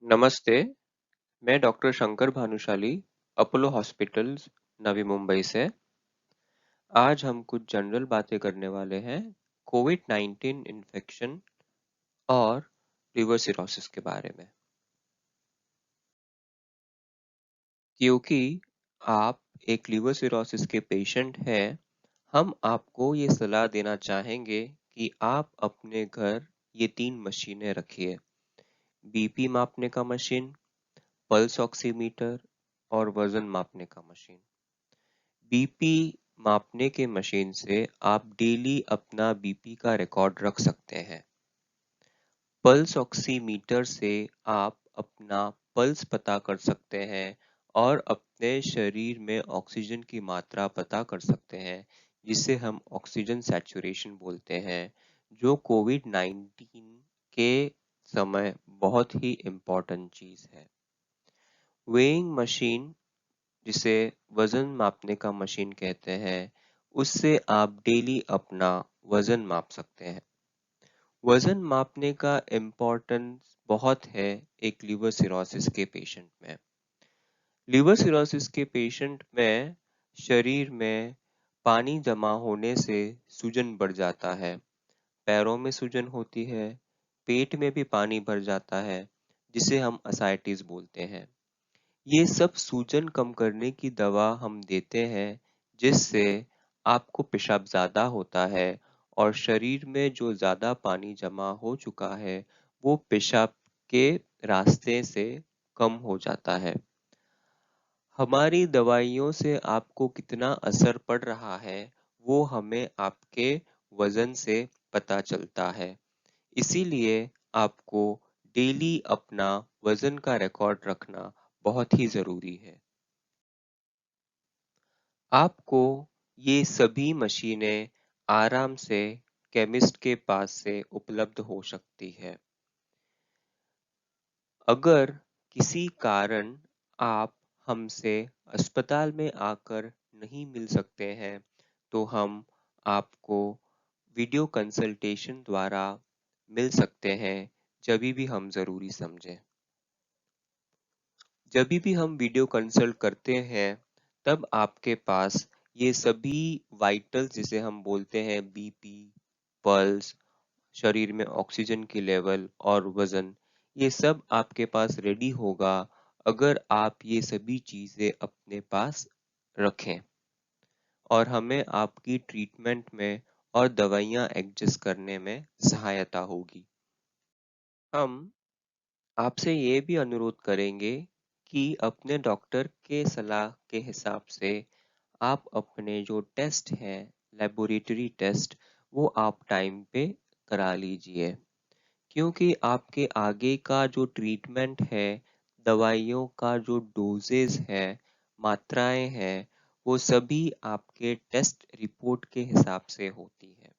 नमस्ते, मैं doctor Shankar Bhanushali, Apollo hospitals, Navi Mumbai से। आज हम कुछ जनरल बातें करने वाले हैं कोविड-19 इन्फेक्शन और लिवर सिरोसिस के बारे में। क्योंकि आप एक लिवर सिरोसिस के पेशेंट हैं, हम आपको ये सलाह देना चाहेंगे कि आप अपने घर ये 3 मशीनें रखिए। बीपी मापने का मशीन, पल्स ऑक्सीमीटर और वजन मापने का मशीन। बीपी मापने के मशीन से आप डेली अपना बीपी का रिकॉर्ड रख सकते हैं। पल्स ऑक्सीमीटर से आप अपना पल्स पता कर सकते हैं और अपने शरीर में ऑक्सीजन की मात्रा पता कर सकते हैं, जिसे हम ऑक्सीजन सैचुरेशन बोलते हैं, जो कोविड-19 के समय बहुत ही इम्पोर्टेंट चीज है। वेइंग मशीन, जिसे वजन मापने का मशीन कहते हैं, उससे आप डेली अपना वजन माप सकते हैं। वजन मापने का इम्पोर्टेंस बहुत है एक लिवर सिरोसिस के पेशेंट में। लिवर सिरोसिस के पेशेंट में शरीर में पानी जमा होने से सूजन बढ़ जाता है, पैरों में सूजन होती है, पेट में भी पानी भर जाता है, जिसे हम असाइटिस बोलते हैं। ये सब सूजन कम करने की दवा हम देते हैं, जिससे आपको पेशाब ज़्यादा होता है और शरीर में जो ज़्यादा पानी जमा हो चुका है, वो पेशाब के रास्ते से कम हो जाता है। हमारी दवाइयों से आपको कितना असर पड़ रहा है, वो हमें आपके वजन से पता चलता है। इसीलिए आपको डेली अपना वजन का रिकॉर्ड रखना बहुत ही ज़रूरी है। आपको ये सभी मशीनें आराम से केमिस्ट के पास से उपलब्ध हो सकती है। अगर किसी कारण आप हमसे अस्पताल में आकर नहीं मिल सकते हैं, तो हम आपको वीडियो कंसल्टेशन द्वारा मिल सकते हैं, जभी भी हम ज़रूरी समझें। जभी भी हम वीडियो कंसल्ट करते हैं, तब आपके पास ये सभी वाइटल्स, जिसे हम बोलते हैं बीपी, पल्स, शरीर में ऑक्सीजन की लेवल और वजन, ये सब आपके पास रेडी होगा अगर आप ये सभी चीजें अपने पास रखें और हमें आपकी ट्रीटमेंट में और दवाइयाँ एडजस्ट करने में सहायता होगी। हम आपसे ये भी अनुरोध करेंगे कि अपने डॉक्टर के सलाह के हिसाब से आप अपने जो टेस्ट हैं, लेबोरेटरी टेस्ट, वो आप टाइम पे करा लीजिए। क्योंकि आपके आगे का जो ट्रीटमेंट है, दवाइयों का जो डोजेज है, मात्राएं हैं, वो सभी आपके टेस्ट रिपोर्ट के हिसाब से होती है।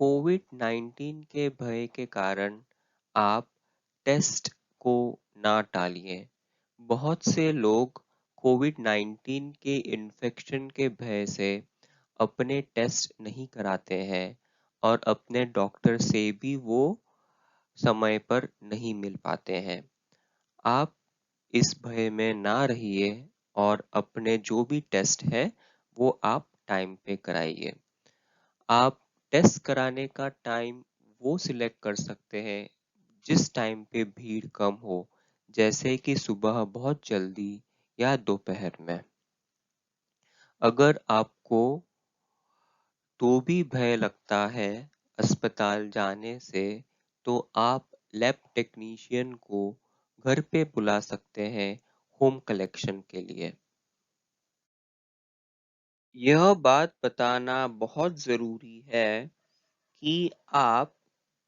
कोविड-19 के भय के कारण आप टेस्ट को ना टालिए। बहुत से लोग कोविड-19 के इन्फेक्शन के भय से अपने टेस्ट नहीं कराते हैं और अपने डॉक्टर से भी वो समय पर नहीं मिल पाते हैं। आप इस भय में ना रहिए और अपने जो भी टेस्ट है, वो आप टाइम पे कराइए। आप टेस्ट कराने का टाइम वो सिलेक्ट कर सकते हैं जिस टाइम पे भीड़ कम हो, जैसे कि सुबह बहुत जल्दी या दोपहर में। अगर आपको तो भी भय लगता है अस्पताल जाने से, तो आप लैब टेक्नीशियन को घर पे बुला सकते हैं होम कलेक्शन के लिए। यह बात बताना बहुत ज़रूरी है कि आप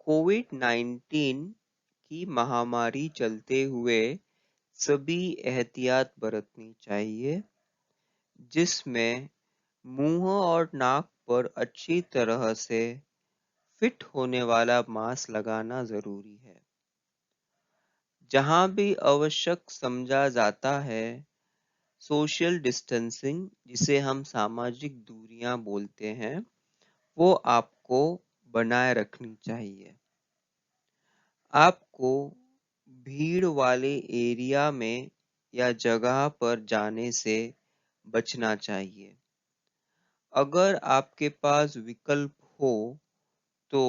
कोविड-19 की महामारी चलते हुए सभी एहतियात बरतनी चाहिए, जिसमें मुंह और नाक पर अच्छी तरह से फिट होने वाला मास्क लगाना ज़रूरी है। जहाँ भी आवश्यक समझा जाता है, सोशल डिस्टेंसिंग, जिसे हम सामाजिक दूरियां बोलते हैं, वो आपको बनाए रखनी चाहिए। आपको भीड़ वाले एरिया में या जगह पर जाने से बचना चाहिए। अगर आपके पास विकल्प हो तो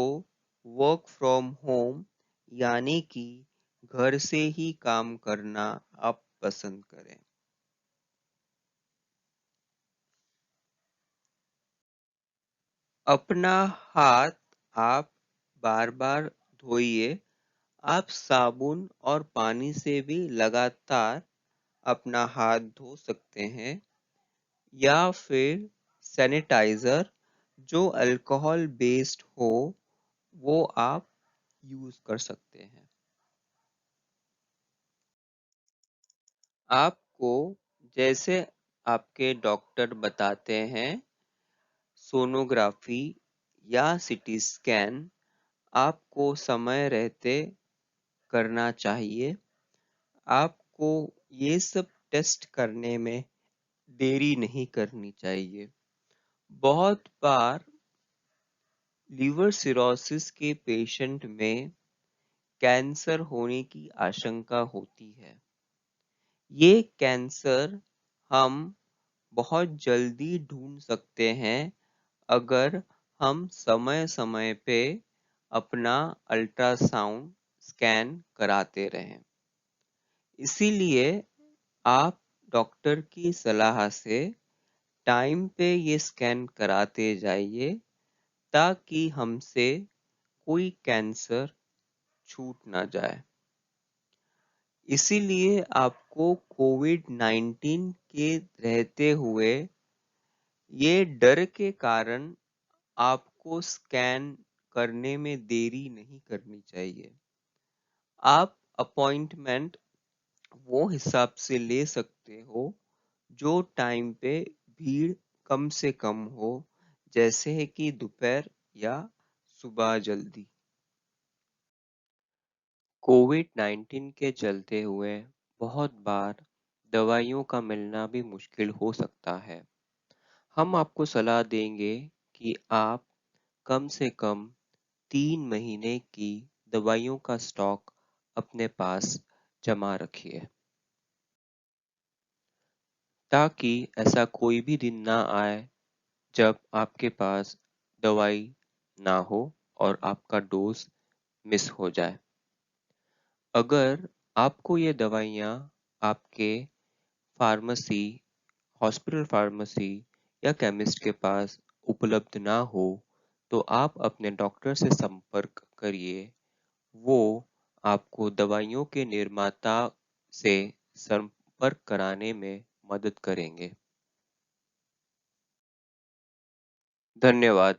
वर्क फ्रॉम होम यानी कि घर से ही काम करना आप पसंद करें। अपना हाथ आप बार-बार धोइए। आप साबुन और पानी से भी लगातार अपना हाथ धो सकते हैं या फिर सैनिटाइजर जो अल्कोहल बेस्ड हो वो आप यूज कर सकते हैं। आपको जैसे आपके डॉक्टर बताते हैं सोनोग्राफी या सीटी स्कैन आपको समय रहते करना चाहिए। आपको ये सब टेस्ट करने में देरी नहीं करनी चाहिए। बहुत बार लिवर सिरोसिस के पेशेंट में कैंसर होने की आशंका होती है। ये कैंसर हम बहुत जल्दी ढूंढ सकते हैं अगर हम समय-समय पे अपना अल्ट्रासाउंड स्कैन कराते रहें। इसीलिए आप डॉक्टर की सलाह से टाइम पे ये स्कैन कराते जाइए ताकि हमसे कोई कैंसर छूट ना जाए। इसीलिए आपको कोविड-19 के रहते हुए ये डर के कारण आपको स्कैन करने में देरी नहीं करनी चाहिए। आप अपॉइंटमेंट वो हिसाब से ले सकते हो जो टाइम पे भीड़ कम से कम हो, जैसे कि दोपहर या सुबह जल्दी। कोविड-19 के चलते हुए बहुत बार दवाइयों का मिलना भी मुश्किल हो सकता है। हम आपको सलाह देंगे कि आप कम से कम 3 महीने की दवाइयों का स्टॉक अपने पास जमा रखिए ताकि ऐसा कोई भी दिन ना आए जब आपके पास दवाई ना हो और आपका डोज मिस हो जाए। अगर आपको ये दवाइयाँ आपके फार्मेसी, हॉस्पिटल फार्मेसी या केमिस्ट के पास उपलब्ध ना हो, तो आप अपने डॉक्टर से संपर्क करिए। वो आपको दवाइयों के निर्माता से संपर्क कराने में मदद करेंगे। धन्यवाद।